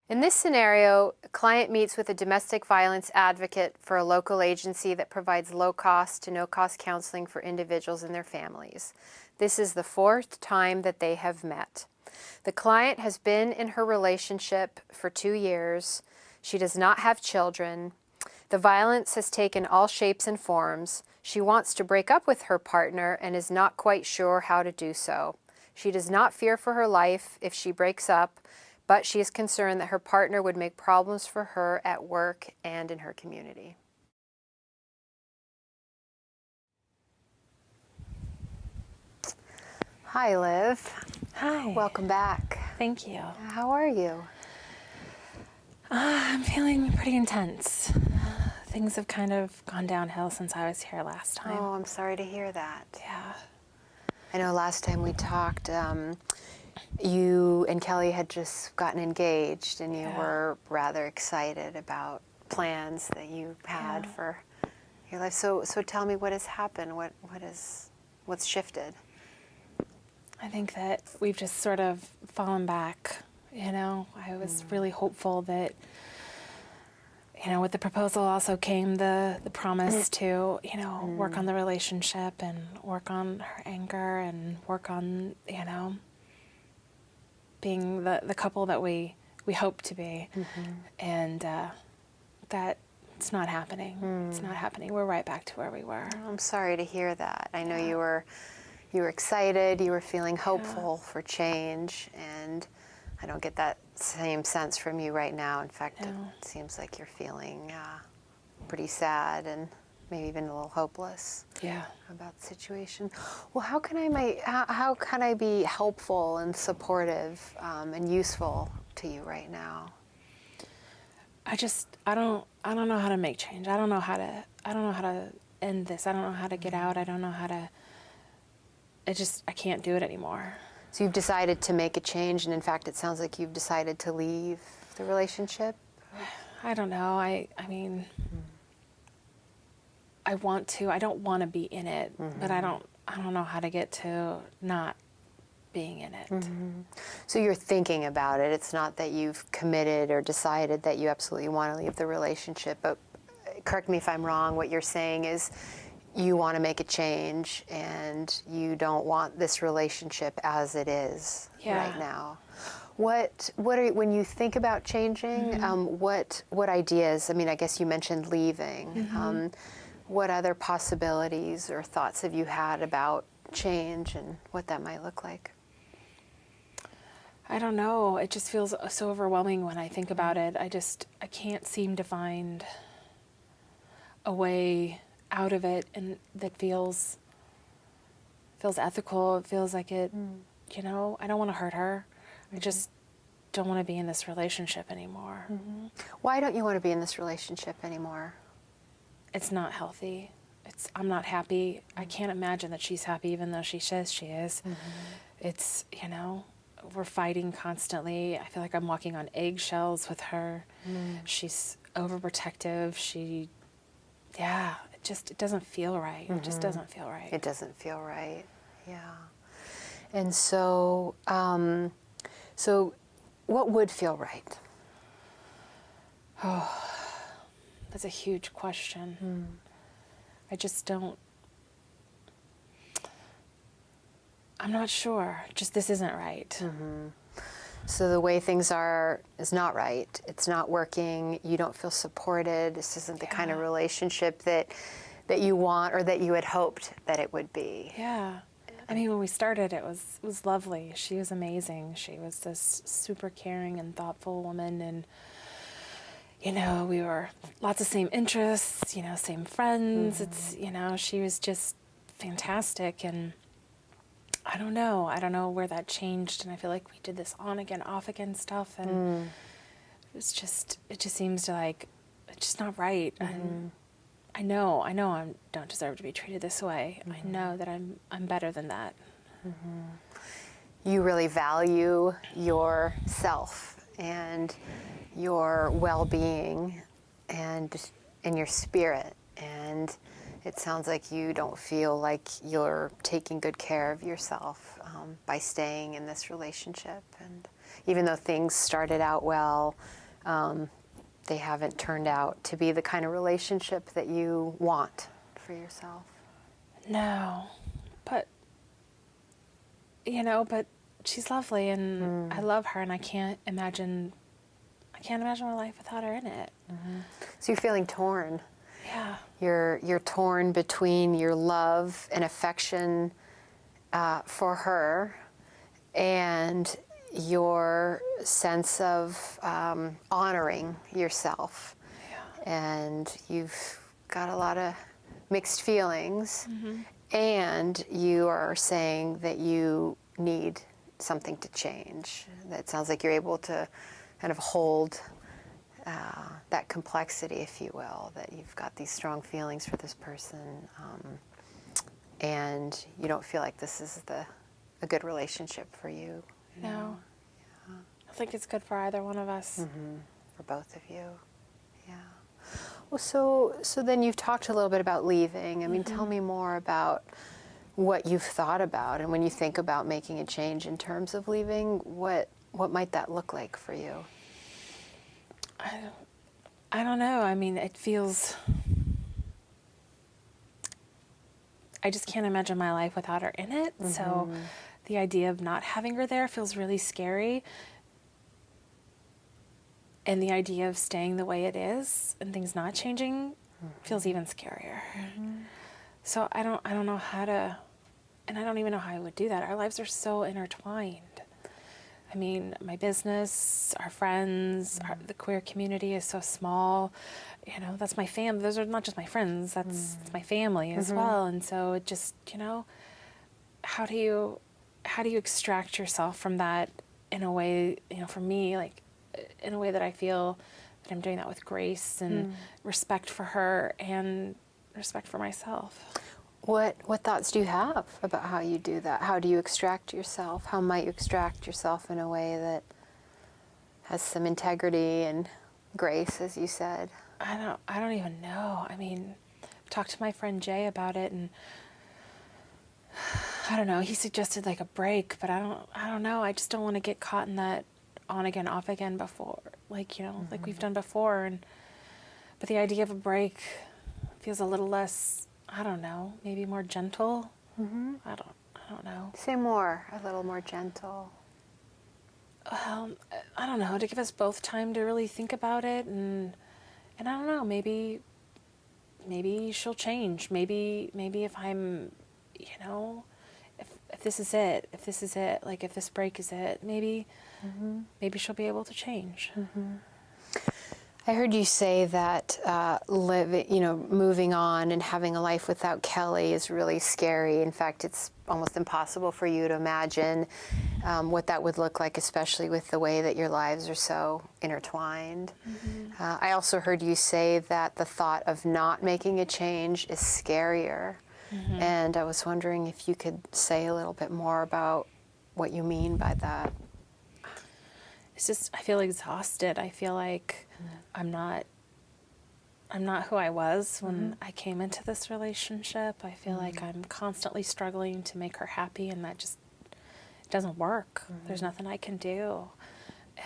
In this scenario, a client meets with a domestic violence advocate for a local agency that provides low-cost to no-cost counseling for individuals and their families. This is the fourth time that they have met. The client has been in her relationship for 2 years. She does not have children. The violence has taken all shapes and forms. She wants to break up with her partner and is not quite sure how to do so. She does not fear for her life if she breaks up, but she is concerned that her partner would make problems for her at work and in her community. Hi, Liv. Hi. Welcome back. Thank you. How are you? I'm feeling pretty intense. Things have kind of gone downhill since I was here last time. Oh, I'm sorry to hear that. Yeah. I know last time we talked, you and Kelly had just gotten engaged, and you were rather excited about plans that you had for your life. So tell me, what has happened? What's shifted? I think that we've just sort of fallen back. You know, I was really hopeful that, you know, with the proposal also came the promise to, you know, work on the relationship and work on her anger and work on, you know, being the couple that we hope to be. And that it's not happening. It's not happening. We're right back to where we were. I'm sorry to hear that. I know you were excited, you were feeling hopeful for change, and I don't get that same sense from you right now. In fact, it seems like you're feeling pretty sad and maybe even a little hopeless about the situation. Well, how can I be helpful and supportive and useful to you right now? I don't know how to make change. I don't know how to end this. I don't know how to get out. I don't know how to, I can't do it anymore. So you've decided to make a change, and in fact, it sounds like you've decided to leave the relationship? I don't know. I mean, I want to. I don't want to be in it, but I don't know how to get to not being in it. So you're thinking about it. It's not that you've committed or decided that you absolutely want to leave the relationship, but correct me if I'm wrong, what you're saying is you want to make a change and you don't want this relationship as it is right now. When you think about changing, what ideas, I mean, I guess you mentioned leaving. What other possibilities or thoughts have you had about change and what that might look like? I don't know. It just feels so overwhelming when I think about it. I can't seem to find a way out of it, and that feels ethical. It feels like it, you know, I don't want to hurt her. I just don't want to be in this relationship anymore. Why don't you want to be in this relationship anymore? It's not healthy. I'm not happy. I can't imagine that she's happy even though she says she is. It's, you know, we're fighting constantly. I feel like I'm walking on eggshells with her. She's overprotective. It doesn't feel right. It just doesn't feel right. It doesn't feel right, yeah. And so, what would feel right? Oh, that's a huge question. I just don't, I'm not sure. Just this isn't right. So the way things are is not right. It's not working. You don't feel supported. This isn't the kind of relationship that you want or that you had hoped that it would be. Yeah. I mean, when we started, it was lovely. She was amazing. She was this super caring and thoughtful woman, and you know, we were lots of same interests, you know, same friends. It's, you know, she was just fantastic, and I don't know where that changed, and I feel like we did this on again, off again stuff, and it just seems like it's just not right. And I know I don't deserve to be treated this way. I know that I'm better than that. You really value yourself and your well-being and your spirit, and It sounds like you don't feel like you're taking good care of yourself by staying in this relationship. And even though things started out well, they haven't turned out to be the kind of relationship that you want for yourself. No, but, but she's lovely, and I love her, and I can't imagine my life without her in it. So you're feeling torn. Yeah. You're torn between your love and affection for her and your sense of honoring yourself. Yeah. And you've got a lot of mixed feelings, Mm-hmm. and you are saying that you need something to change. That sounds like you're able to kind of hold that complexity, if you will, that you've got these strong feelings for this person, and you don't feel like this is a good relationship for you. No. Yeah. I think it's good for either one of us. Mm-hmm. For both of you. Yeah. Well, so then you've talked a little bit about leaving. I mean, tell me more about what you've thought about, and when you think about making a change in terms of leaving, what might that look like for you? I don't know. I mean, it feels... I just can't imagine my life without her in it. So the idea of not having her there feels really scary. And the idea of staying the way it is and things not changing feels even scarier. So I don't know how to, and I don't even know how I would do that. Our lives are so intertwined. I mean, my business, our friends, the queer community is so small. That's my family. Those are not just my friends. That's my family as well. And so it just, how do you extract yourself from that in a way, for me, like in a way that I feel that I'm doing that with grace and respect for her and respect for myself. What thoughts do you have about how you do that? How do you extract yourself? How might you extract yourself in a way that has some integrity and grace, as you said? I don't even know. I mean, I've talked to my friend Jay about it, and I don't know. He suggested like a break, but I don't know. I just don't want to get caught in that on again, off again before, like like we've done before. But the idea of a break feels a little less, I don't know, maybe more gentle. I don't know. Say more, a little more gentle. I don't know, to give us both time to really think about it, and I don't know, maybe she'll change. Maybe if I'm, if this is it, like if this break is it, maybe she'll be able to change. I heard you say that moving on and having a life without Kelly is really scary. In fact, it's almost impossible for you to imagine what that would look like, especially with the way that your lives are so intertwined. I also heard you say that the thought of not making a change is scarier. And I was wondering if you could say a little bit more about what you mean by that. It's just, I feel exhausted. I feel like I'm not who I was when I came into this relationship. I feel like I'm constantly struggling to make her happy, and that just doesn't work. There's nothing I can do.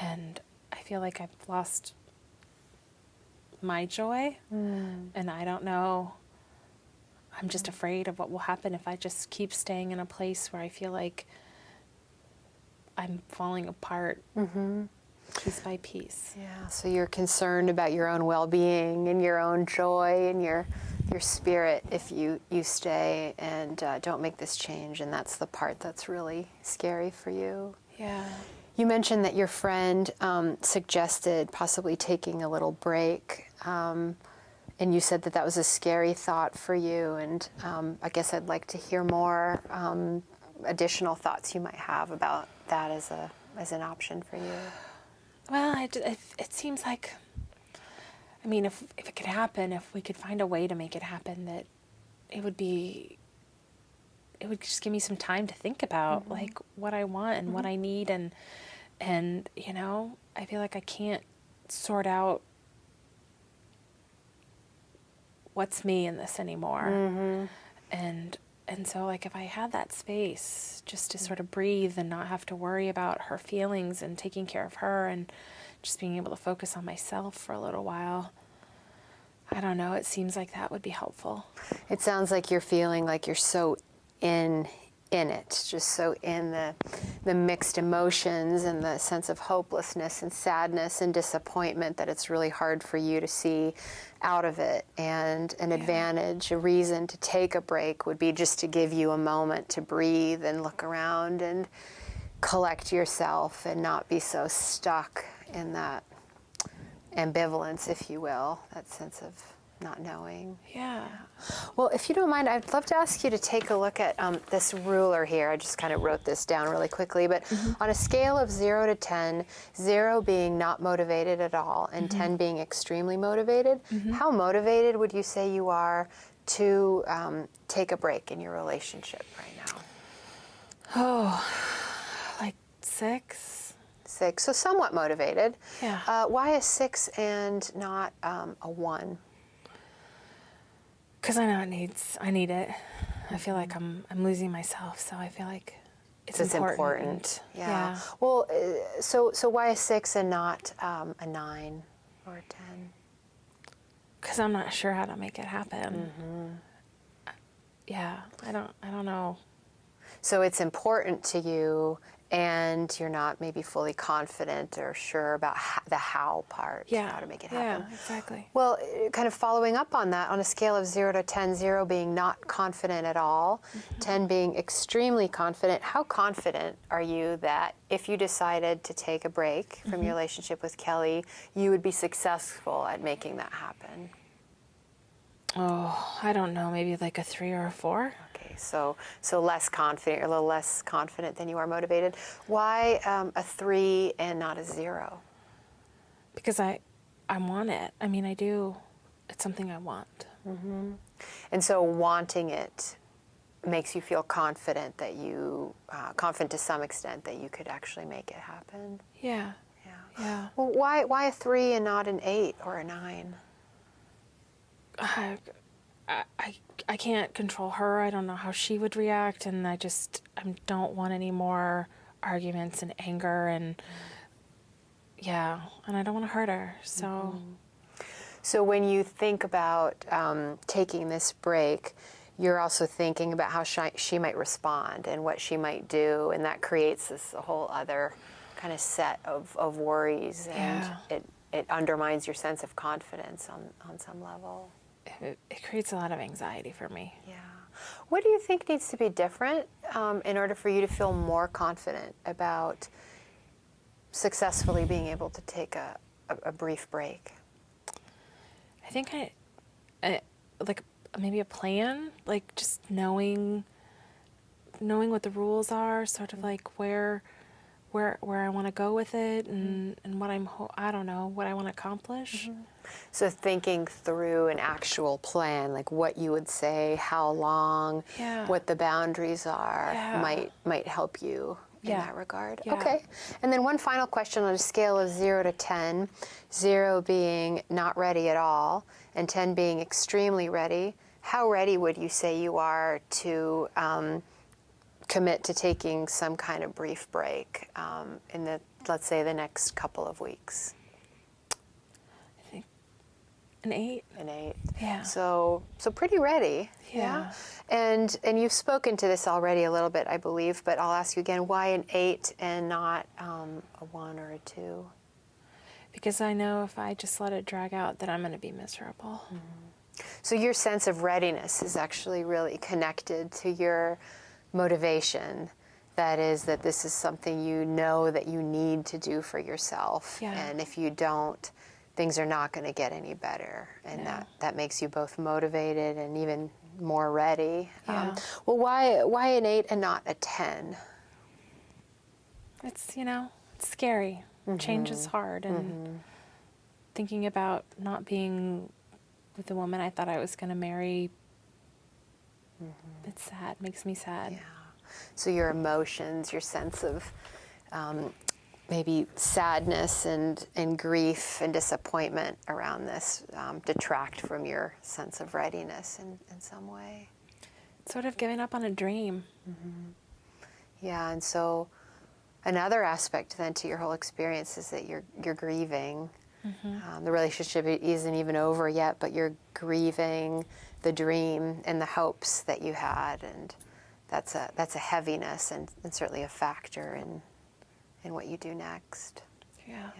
And I feel like I've lost my joy, and I don't know. I'm just afraid of what will happen if I just keep staying in a place where I feel like I'm falling apart piece by piece. Yeah, so you're concerned about your own well-being and your own joy and your spirit if you stay and don't make this change, and that's the part that's really scary for you. Yeah. You mentioned that your friend suggested possibly taking a little break, and you said that that was a scary thought for you, and I guess I'd like to hear more additional thoughts you might have about that as an option for you. Well, it seems like, I mean, if it could happen, if we could find a way to make it happen, that it would just give me some time to think about like what I want and what I need, and I feel like I can't sort out what's me in this anymore. And so, like, if I had that space just to sort of breathe and not have to worry about her feelings and taking care of her and just being able to focus on myself for a little while, I don't know, it seems like that would be helpful. It sounds like you're feeling like you're so in it, just so in the mixed emotions and the sense of hopelessness and sadness and disappointment that it's really hard for you to see out of it. And an advantage, a reason to take a break would be just to give you a moment to breathe and look around and collect yourself and not be so stuck in that ambivalence, if you will, that sense of not knowing. Yeah. Well, if you don't mind, I'd love to ask you to take a look at this ruler here. I just kind of wrote this down really quickly, but on a scale of 0 to 10, 0 being not motivated at all and 10 being extremely motivated, how motivated would you say you are to take a break in your relationship right now? Oh, like 6? 6, so somewhat motivated. Yeah. Why a 6 and not a 1? Because I know I need it. I feel like I'm losing myself, so I feel like it's important. Yeah. Well, so why a 6 and not a 9 or a 10? Because I'm not sure how to make it happen. Yeah, I don't know. So it's important to you, and you're not maybe fully confident or sure about the how part, how to make it happen. Yeah, exactly. Well, kind of following up on that, on a scale of 0 to 10, 0 being not confident at all, 10 being extremely confident, how confident are you that if you decided to take a break from your relationship with Kelly, you would be successful at making that happen? Oh, I don't know, maybe like a 3 or a 4. Okay, so less confident, or a little less confident than you are motivated. Why a 3 and not a 0? Because I want it. I mean, I do. It's something I want. And so wanting it makes you feel confident that you, confident to some extent that you could actually make it happen. Yeah. Yeah. Yeah. Well, why a 3 and not an 8 or a 9? I can't control her. I don't know how she would react, and I don't want any more arguments and anger, and and I don't want to hurt her. So, So when you think about taking this break, you're also thinking about how she might respond and what she might do, and that creates this whole other kind of set of worries, and it undermines your sense of confidence on some level. it creates a lot of anxiety for me. Yeah. What do you think needs to be different in order for you to feel more confident about successfully being able to take a brief break? I think I like maybe a plan, like just knowing what the rules are, sort of like where I want to go with it, and what I don't know, what I want to accomplish. So thinking through an actual plan, like what you would say, how long, what the boundaries are, might help you in that regard. Yeah. Okay. And then one final question on a scale of 0 to 10, 0 being not ready at all, and 10 being extremely ready. How ready would you say you are to commit to taking some kind of brief break in let's say, the next couple of weeks? I think an 8. An 8. Yeah. So pretty ready. Yeah. And you've spoken to this already a little bit, I believe, but I'll ask you again, why an 8 and not a 1 or a 2? Because I know if I just let it drag out, that I'm going to be miserable. So your sense of readiness is actually really connected to your motivation. That is, that this is something you know that you need to do for yourself. Yeah. And if you don't, things are not going to get any better. And that makes you both motivated and even more ready. Yeah. Well, why an 8 and not a 10? It's, it's scary. Change is hard. And thinking about not being with the woman I thought I was going to marry, it's sad, makes me sad. Yeah. So your emotions, your sense of maybe sadness and grief and disappointment around this detract from your sense of readiness in some way? Sort of giving up on a dream. Yeah, and so another aspect then to your whole experience is that you're grieving. The relationship isn't even over yet, but you're grieving the dream and the hopes that you had, and that's a heaviness and certainly a factor in what you do next. Yeah.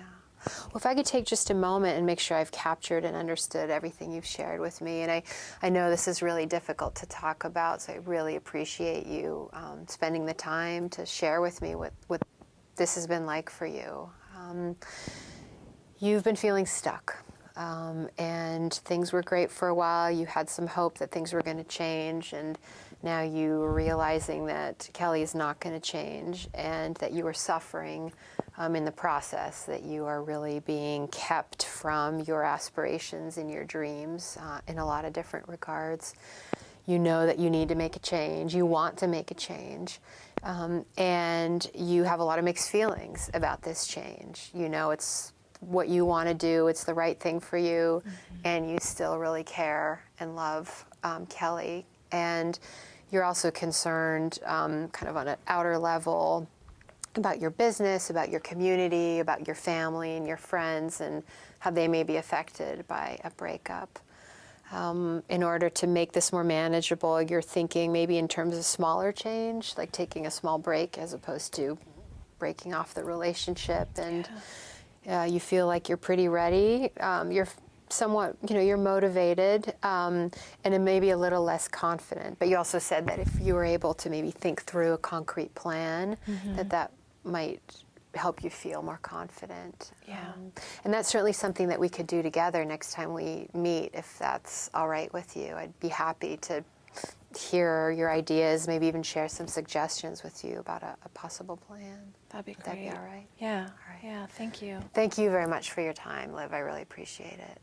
Well, if I could take just a moment and make sure I've captured and understood everything you've shared with me, and I know this is really difficult to talk about, so I really appreciate you spending the time to share with me what this has been like for you. You've been feeling stuck, and things were great for a while. You had some hope that things were going to change, and now you are realizing that Kelly is not going to change, and that you are suffering in the process, that you are really being kept from your aspirations and your dreams in a lot of different regards. You know that you need to make a change. You want to make a change. And you have a lot of mixed feelings about this change. You know it's what you want to do, it's the right thing for you, and you still really care and love Kelly. And you're also concerned kind of on an outer level about your business, about your community, about your family and your friends, and how they may be affected by a breakup. In order to make this more manageable, you're thinking maybe in terms of smaller change, like taking a small break as opposed to breaking off the relationship. And you feel like you're pretty ready. You're somewhat, you're motivated, and it may be a little less confident. But you also said that if you were able to maybe think through a concrete plan, that might help you feel more confident. Yeah. And that's certainly something that we could do together next time we meet, if that's all right with you. I'd be happy to hear your ideas, maybe even share some suggestions with you about a possible plan. That'd be great. That'd be all right? Yeah. All right. Yeah, thank you. Thank you very much for your time, Liv. I really appreciate it.